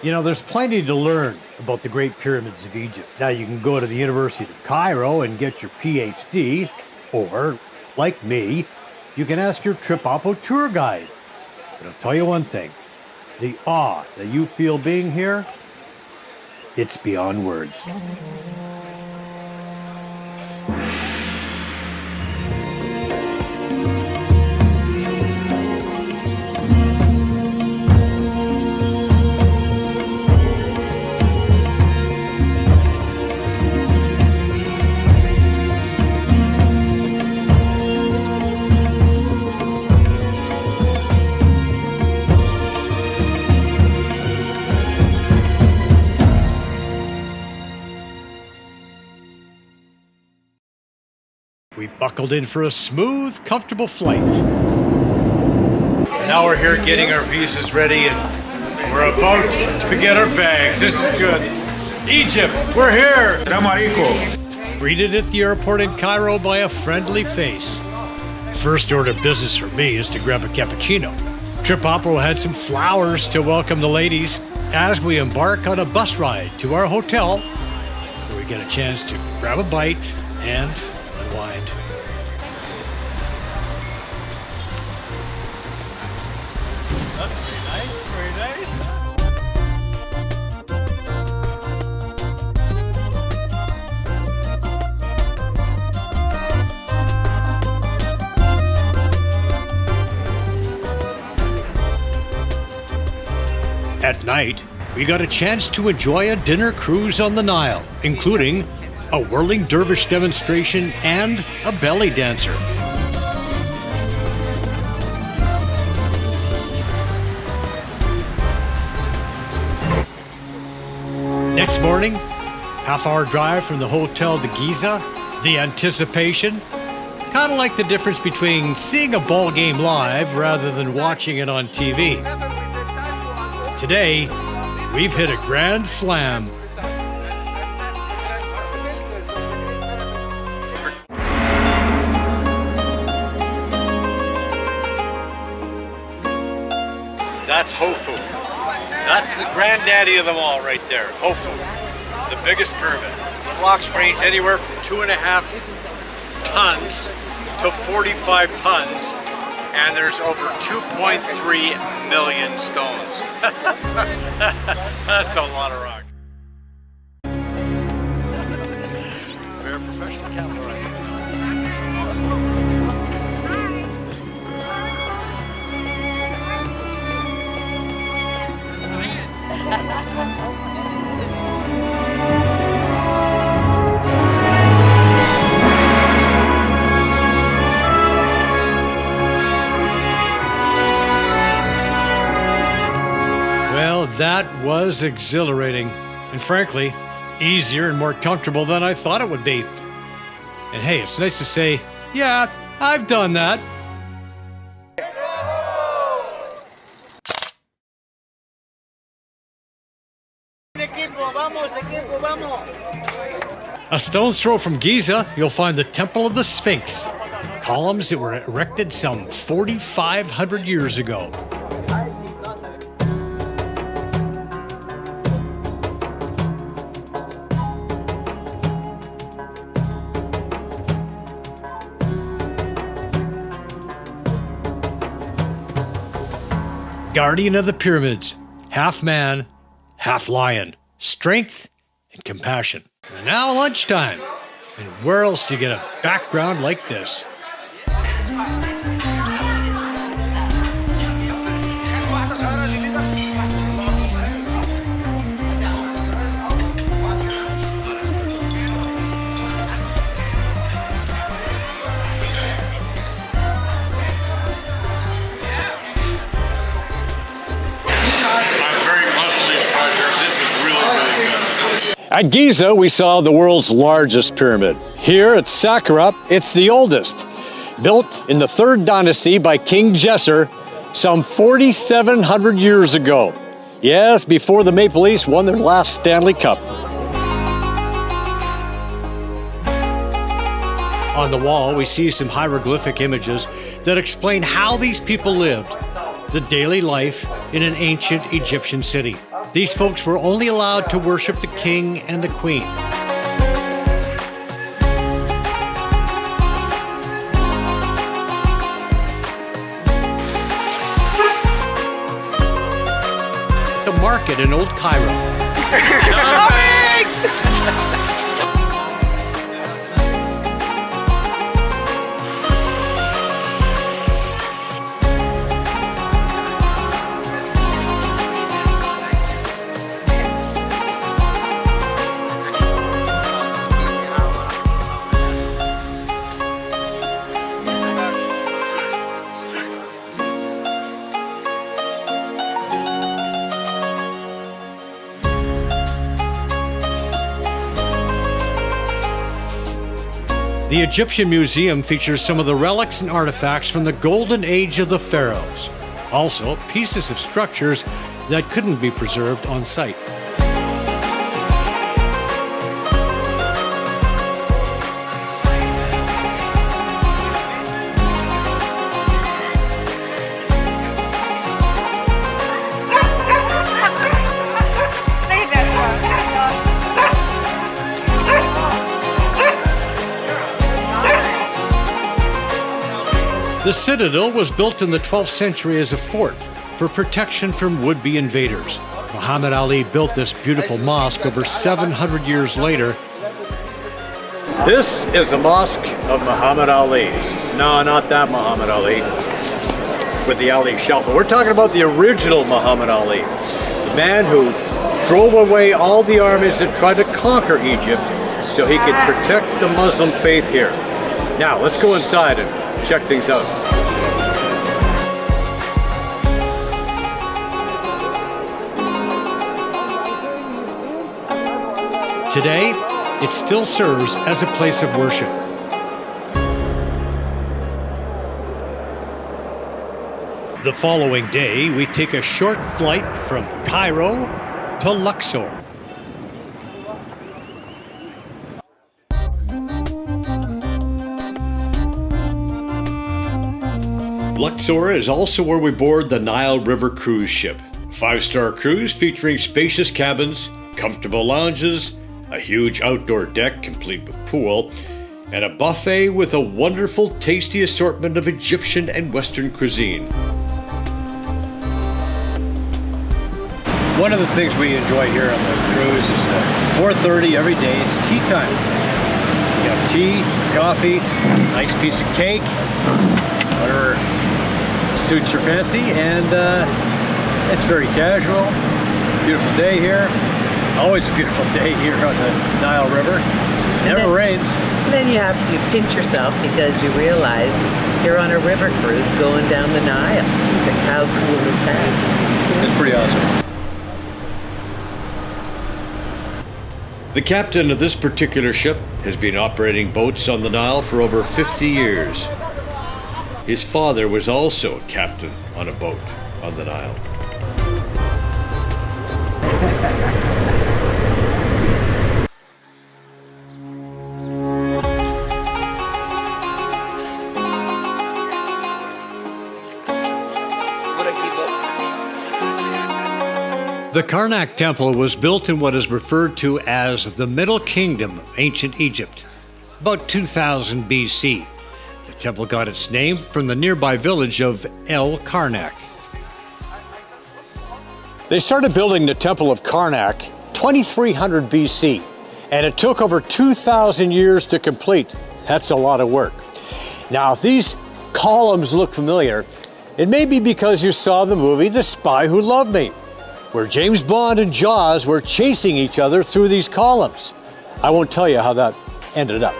You know, there's plenty to learn about the Great Pyramids of Egypt. Now, you can go to the University of Cairo and get your PhD, or, like me, you can ask your TripOppo tour guide. But I'll tell you one thing, the awe that you feel being here, it's beyond words. We buckled in for a smooth, comfortable flight. Now we're here getting our visas ready and we're about to get our bags. This is good. Egypt, we're here! Greeted at the airport in Cairo by a friendly face. First order of business for me is to grab a cappuccino. TripOppo had some flowers to welcome the ladies as we embark on a bus ride to our hotel where we get a chance to grab a bite and unwind. That's very nice, very nice. At night, we got a chance to enjoy a dinner cruise on the Nile, including a whirling dervish demonstration and a belly dancer. Next morning, half-hour drive from the hotel to Giza, the anticipation, kind of like the difference between seeing a ball game live rather than watching it on TV. Today, we've hit a grand slam. That's Hofu. That's the granddaddy of them all right there, Hofu, the biggest pyramid. Blocks range anywhere from 2.5 tons to 45 tons, and there's over 2.3 million stones. That's a lot of rock. We're a professional camel rider. Well, that was exhilarating, and frankly, easier and more comfortable than I thought it would be. And hey, it's nice to say, yeah, I've done that. A stone's throw from Giza, you'll find the Temple of the Sphinx, columns that were erected some 4,500 years ago. Guardian of the pyramids, half man, half lion, strength and compassion. And now lunchtime, and where else do you get a background like this? At Giza, we saw the world's largest pyramid. Here at Sakkara, it's the oldest, built in the 3rd dynasty by King Jesser some 4,700 years ago. Yes, before the Maple Leafs won their last Stanley Cup. On the wall, we see some hieroglyphic images that explain how these people lived, the daily life in an ancient Egyptian city. These folks were only allowed to worship the king and the queen. The market in Old Cairo. The Egyptian Museum features some of the relics and artifacts from the golden age of the pharaohs. Also, pieces of structures that couldn't be preserved on site. The Citadel was built in the 12th century as a fort for protection from would-be invaders. Muhammad Ali built this beautiful mosque over 700 years later. This is the mosque of Muhammad Ali. No, not that Muhammad Ali with the Ali shuffle. We're talking about the original Muhammad Ali, the man who drove away all the armies that tried to conquer Egypt so he could protect the Muslim faith here. Now, let's go inside and check things out. Today, it still serves as a place of worship. The following day, we take a short flight from Cairo to Luxor. Luxor is also where we board the Nile River cruise ship. A 5-star cruise featuring spacious cabins, comfortable lounges, a huge outdoor deck complete with pool, and a buffet with a wonderful, tasty assortment of Egyptian and Western cuisine. One of the things we enjoy here on the cruise is at 4:30 every day, it's tea time. You have tea, coffee, nice piece of cake, whatever suits your fancy, and it's very casual. Beautiful day here. Always a beautiful day here on the Nile River. Never rains. And then you have to pinch yourself because you realize you're on a river cruise going down the Nile. How cool is that? It's pretty awesome. The captain of this particular ship has been operating boats on the Nile for over 50 years. His father was also a captain on a boat on the Nile. The Karnak temple was built in what is referred to as the Middle Kingdom of ancient Egypt, about 2000 BC. The temple got its name from the nearby village of El Karnak. They started building the Temple of Karnak 2300 BC, and it took over 2,000 years to complete. That's a lot of work. Now, if these columns look familiar, it may be because you saw the movie The Spy Who Loved Me, where James Bond and Jaws were chasing each other through these columns. I won't tell you how that ended up.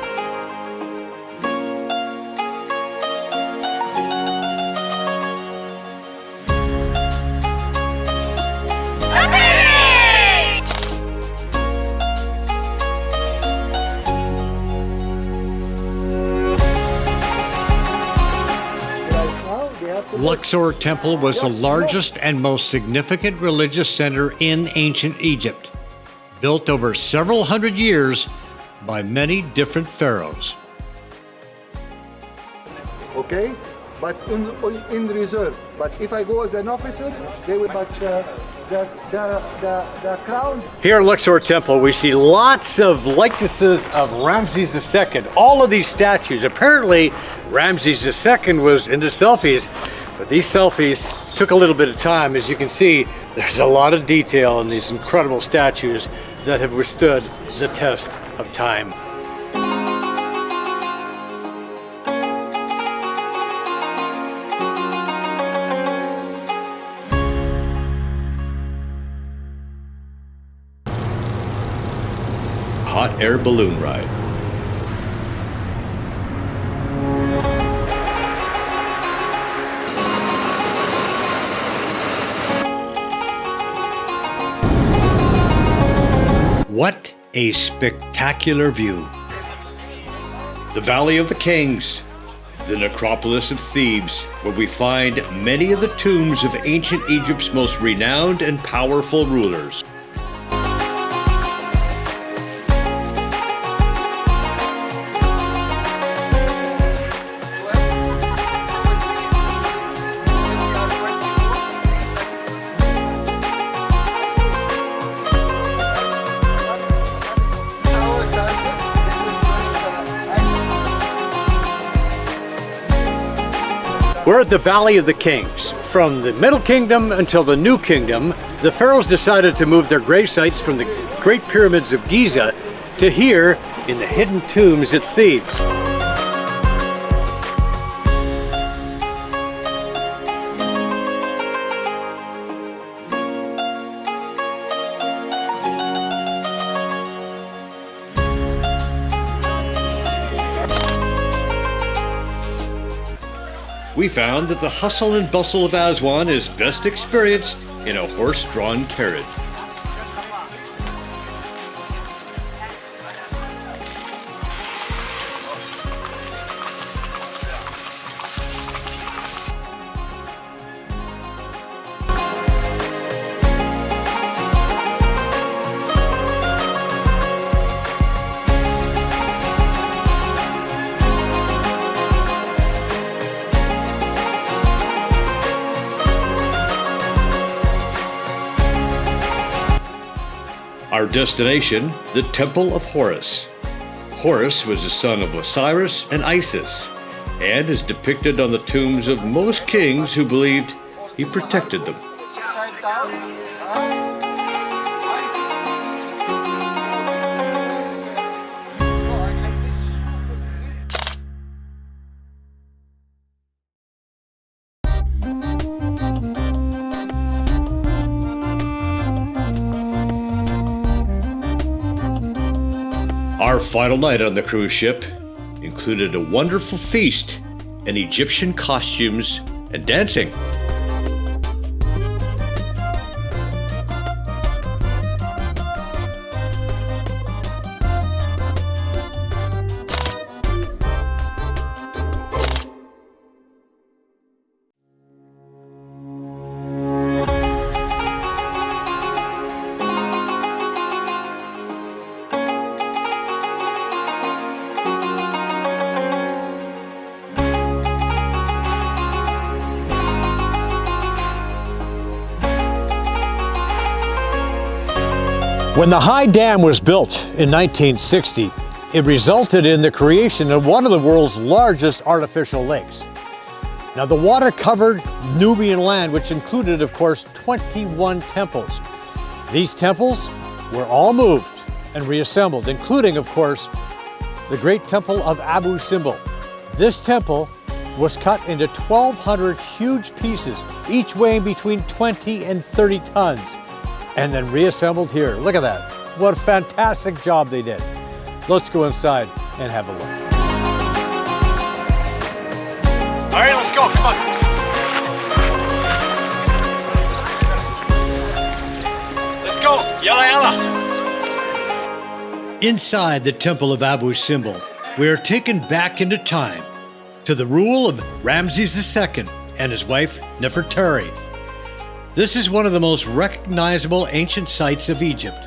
Luxor Temple was the largest and most significant religious center in ancient Egypt, built over several hundred years by many different pharaohs. Okay, but in reserve. But if I go as an officer, they will. But the crown. Here at Luxor Temple, we see lots of likenesses of Ramses II. All of these statues. Apparently, Ramses II was into selfies, but these selfies took a little bit of time. As you can see, there's a lot of detail in these incredible statues that have withstood the test of time. Hot air balloon ride. What a spectacular view. The Valley of the Kings, the necropolis of Thebes, where we find many of the tombs of ancient Egypt's most renowned and powerful rulers. We're at the Valley of the Kings. From the Middle Kingdom until the New Kingdom, the pharaohs decided to move their grave sites from the Great Pyramids of Giza to here in the hidden tombs at Thebes. We found that the hustle and bustle of Aswan is best experienced in a horse-drawn carriage. Our destination, the Temple of Horus. Horus was the son of Osiris and Isis, and is depicted on the tombs of most kings who believed he protected them. Our final night on the cruise ship included a wonderful feast and Egyptian costumes and dancing. When the High Dam was built in 1960, it resulted in the creation of one of the world's largest artificial lakes. Now, the water covered Nubian land, which included, of course, 21 temples. These temples were all moved and reassembled, including, of course, the great temple of Abu Simbel. This temple was cut into 1,200 huge pieces, each weighing between 20 and 30 tons. And then reassembled here. Look at that. What a fantastic job they did. Let's go inside and have a look. All right, let's go. Come on. Let's go. Yalla, yalla. Inside the Temple of Abu Simbel, we are taken back into time to the rule of Ramses II and his wife Nefertari. This is one of the most recognizable ancient sites of Egypt.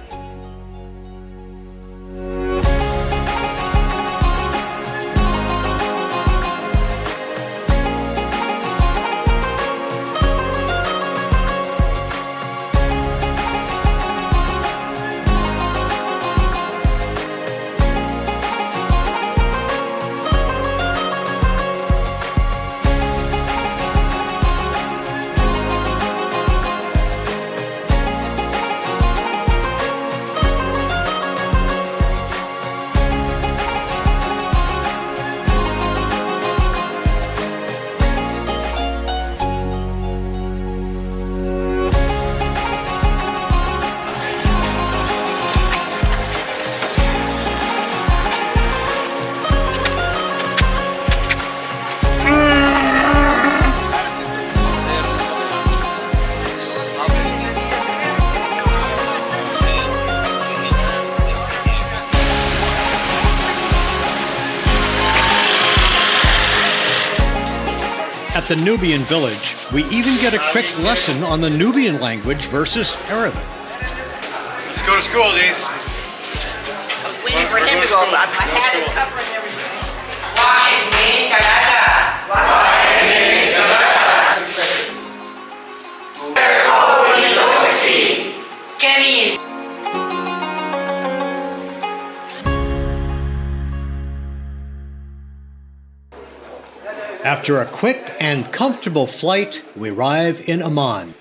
At the Nubian Village, we even get a quick lesson on the Nubian language versus Arabic. Let's go to school, Dean. I was waiting for him to go, but my hat is covering everything. After a quick and comfortable flight, we arrive in Amman.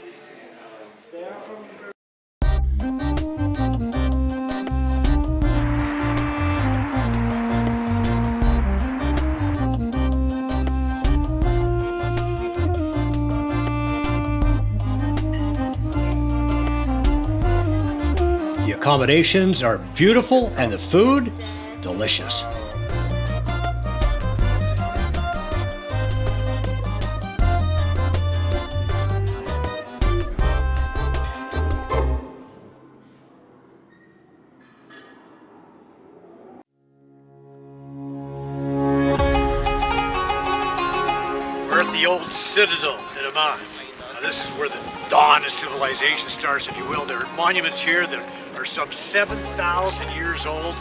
The accommodations are beautiful and the food, delicious. We're at the old Citadel in Amman. Now, this is where the dawn of civilization starts, if you will. There are monuments here that are some 7,000 years old,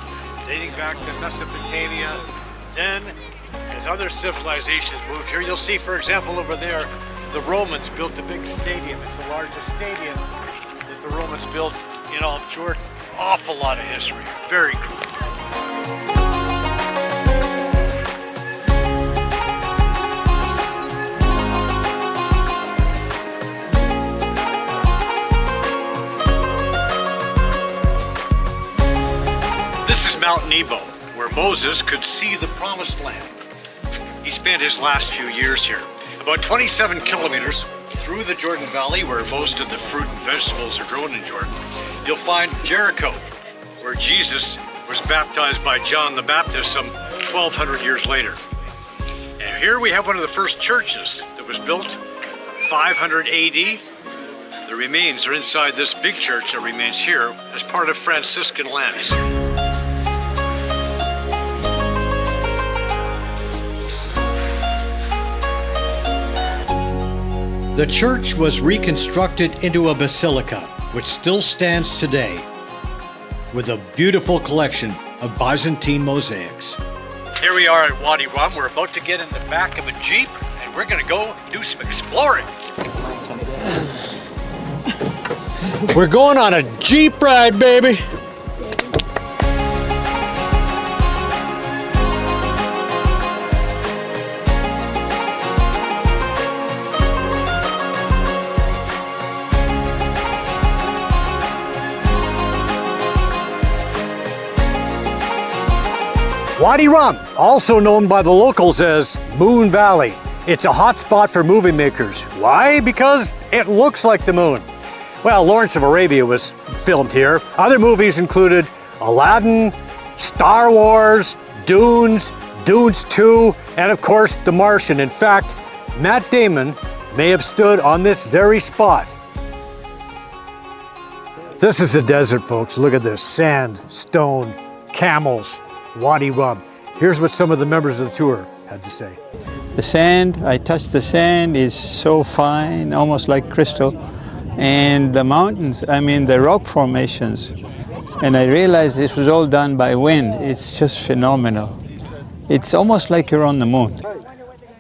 dating back to Mesopotamia. Then, as other civilizations moved here, you'll see, for example, over there, the Romans built a big stadium. It's the largest stadium that the Romans built in all of Jordan. Awful lot of history. Very cool. This is Mount Nebo, where Moses could see the promised land. He spent his last few years here. About 27 kilometers through the Jordan Valley, where most of the fruit and vegetables are grown in Jordan, you'll find Jericho, where Jesus was baptized by John the Baptist some 1,200 years later. And here we have one of the first churches that was built 500 AD. The remains are inside this big church that remains here as part of Franciscan lands. The church was reconstructed into a basilica, which still stands today, with a beautiful collection of Byzantine mosaics. Here we are at Wadi. We're about to get in the back of a Jeep, and we're gonna go do some exploring. We're going on a Jeep ride, baby. Wadi Rum, also known by the locals as Moon Valley. It's a hot spot for movie makers. Why? Because it looks like the moon. Well, Lawrence of Arabia was filmed here. Other movies included Aladdin, Star Wars, Dunes, Dunes 2, and of course, The Martian. In fact, Matt Damon may have stood on this very spot. This is the desert, folks. Look at this: sand, stone, camels, Wadi Rum. Here's what some of the members of the tour had to say. The sand, I touched the sand, is so fine, almost like crystal. And the mountains, I mean the rock formations. And I realized this was all done by wind. It's just phenomenal. It's almost like you're on the moon.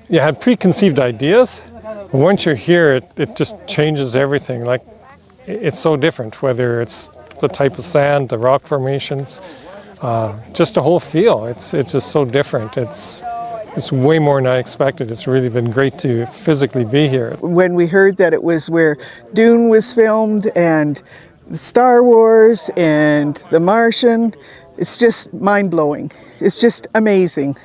You had preconceived ideas, but once you're here, it just changes everything. Like, it's so different, whether it's the type of sand, the rock formations, just the whole feel. It's just so different. It's way more than I expected. It's really been great to physically be here. When we heard that it was where Dune was filmed and Star Wars and The Martian, it's just mind-blowing. It's just amazing.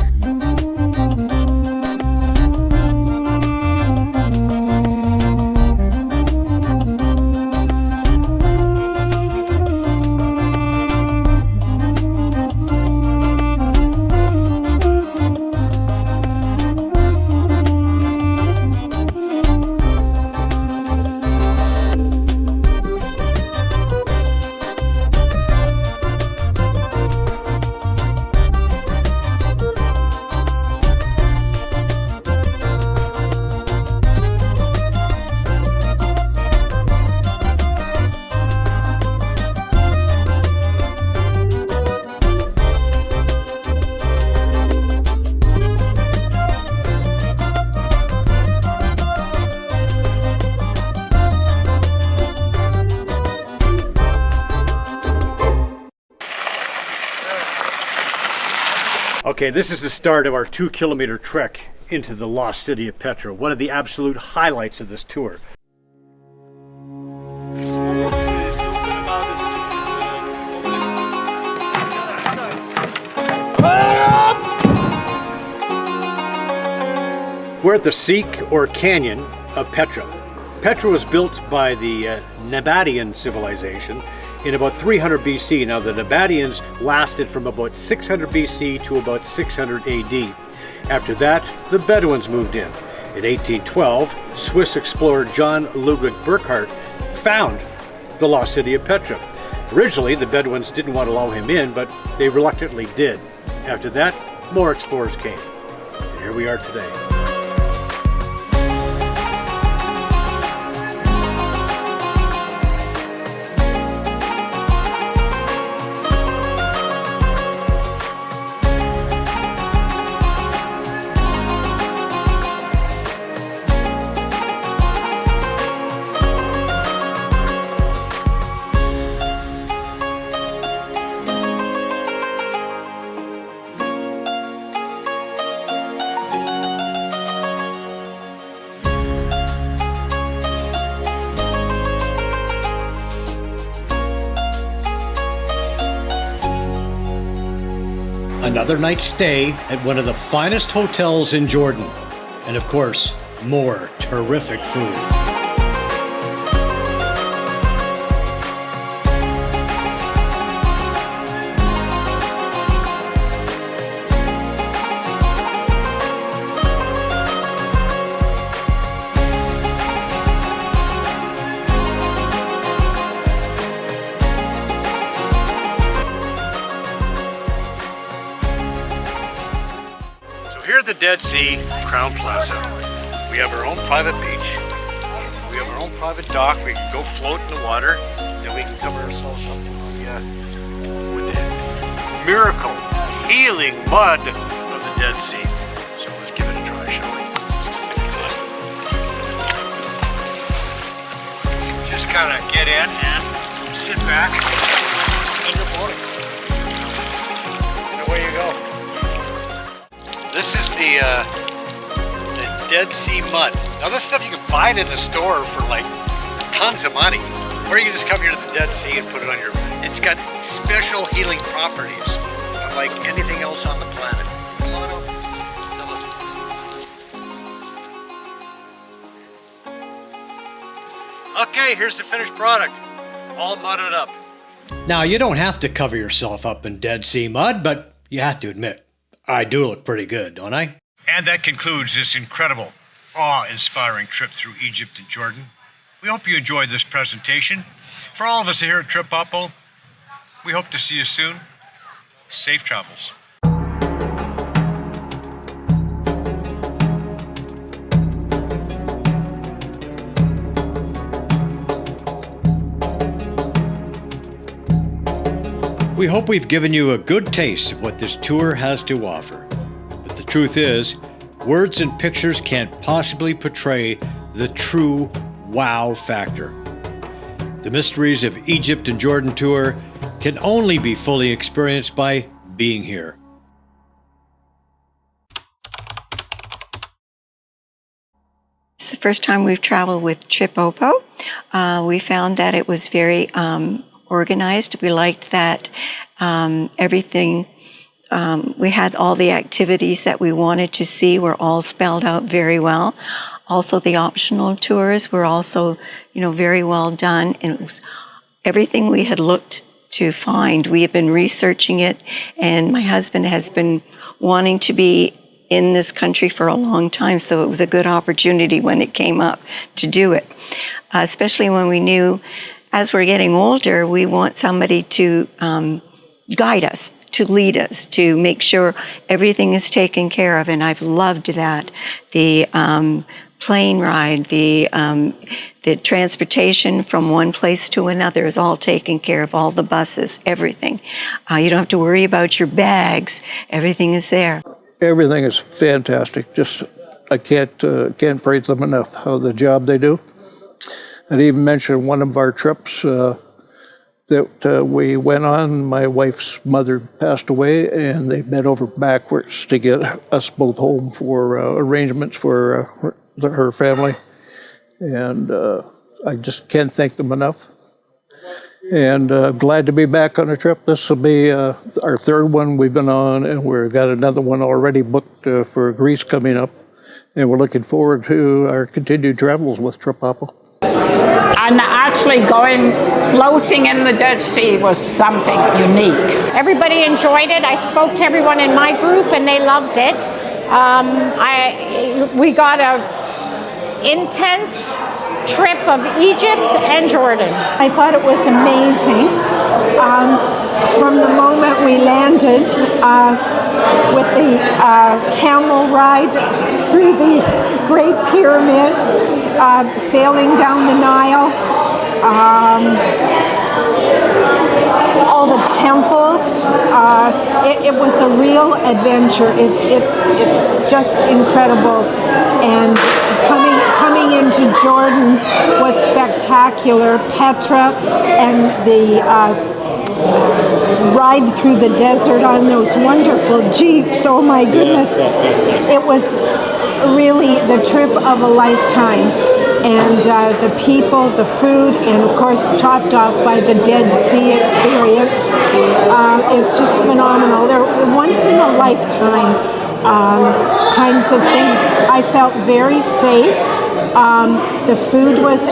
Okay, this is the start of our 2-kilometer trek into the lost city of Petra, one of the absolute highlights of this tour. We're at the Seek, or Canyon, of Petra. Petra was built by the Nabataean civilization in about 300 BC. Now, the Nabataeans lasted from about 600 BC to about 600 AD. After that, the Bedouins moved in. In 1812, Swiss explorer John Ludwig Burckhardt found the lost city of Petra. Originally, the Bedouins didn't want to allow him in, but they reluctantly did. After that, more explorers came. And here we are today. Another night's stay at one of the finest hotels in Jordan. And of course, more terrific food. Here at the Dead Sea Crown Plaza, we have our own private beach. We have our own private dock. We can go float in the water. Then we can cover ourselves up with the miracle healing mud of the Dead Sea. So let's give it a try, shall we? Just kind of get in and sit back and you're floating. And away you go. This is the Dead Sea mud. Now this stuff you can buy it in the store for like tons of money. Or you can just come here to the Dead Sea and put it on your... It's got special healing properties, unlike anything else on the planet. Okay, here's the finished product. All mudded up. Now you don't have to cover yourself up in Dead Sea mud, but you have to admit, I do look pretty good, don't I? And that concludes this incredible, awe-inspiring trip through Egypt and Jordan. We hope you enjoyed this presentation. For all of us here at TripOppo, we hope to see you soon. Safe travels. We hope we've given you a good taste of what this tour has to offer. But the truth is, words and pictures can't possibly portray the true wow factor. The mysteries of Egypt and Jordan tour can only be fully experienced by being here. It's the first time we've traveled with TripOppo. We found that it was very organized. We liked that everything, we had all the activities that we wanted to see were all spelled out very well. Also, the optional tours were also, very well done. And it was everything we had looked to find. We have been researching it, and my husband has been wanting to be in this country for a long time, so it was a good opportunity when it came up to do it, especially when we knew as we're getting older, we want somebody to guide us, to lead us, to make sure everything is taken care of, and I've loved that. The plane ride, the transportation from one place to another is all taken care of, all the buses, everything. You don't have to worry about your bags, everything is there. Everything is fantastic. Just, I can't praise them enough, how the job they do. I'd even mention one of our trips, that we went on. My wife's mother passed away, and they bent over backwards to get us both home for arrangements for her family. And I just can't thank them enough. And glad to be back on a trip. This will be our third one we've been on, and we've got another one already booked for Greece coming up. And we're looking forward to our continued travels with TripOppo. And actually floating in the Dead Sea was something unique. Everybody enjoyed it. I spoke to everyone in my group and they loved it. We got a intense trip of Egypt and Jordan. I thought it was amazing. From the moment we landed with the camel ride through the Great Pyramid, sailing down the Nile, all the temples. It was a real adventure. It's just incredible. And coming into Jordan was spectacular. Petra and the ride through the desert on those wonderful jeeps. Oh my goodness. It was really the trip of a lifetime. And the people, the food, and of course topped off by the Dead Sea experience is just phenomenal. They're once in a lifetime kinds of things. I felt very safe. The food was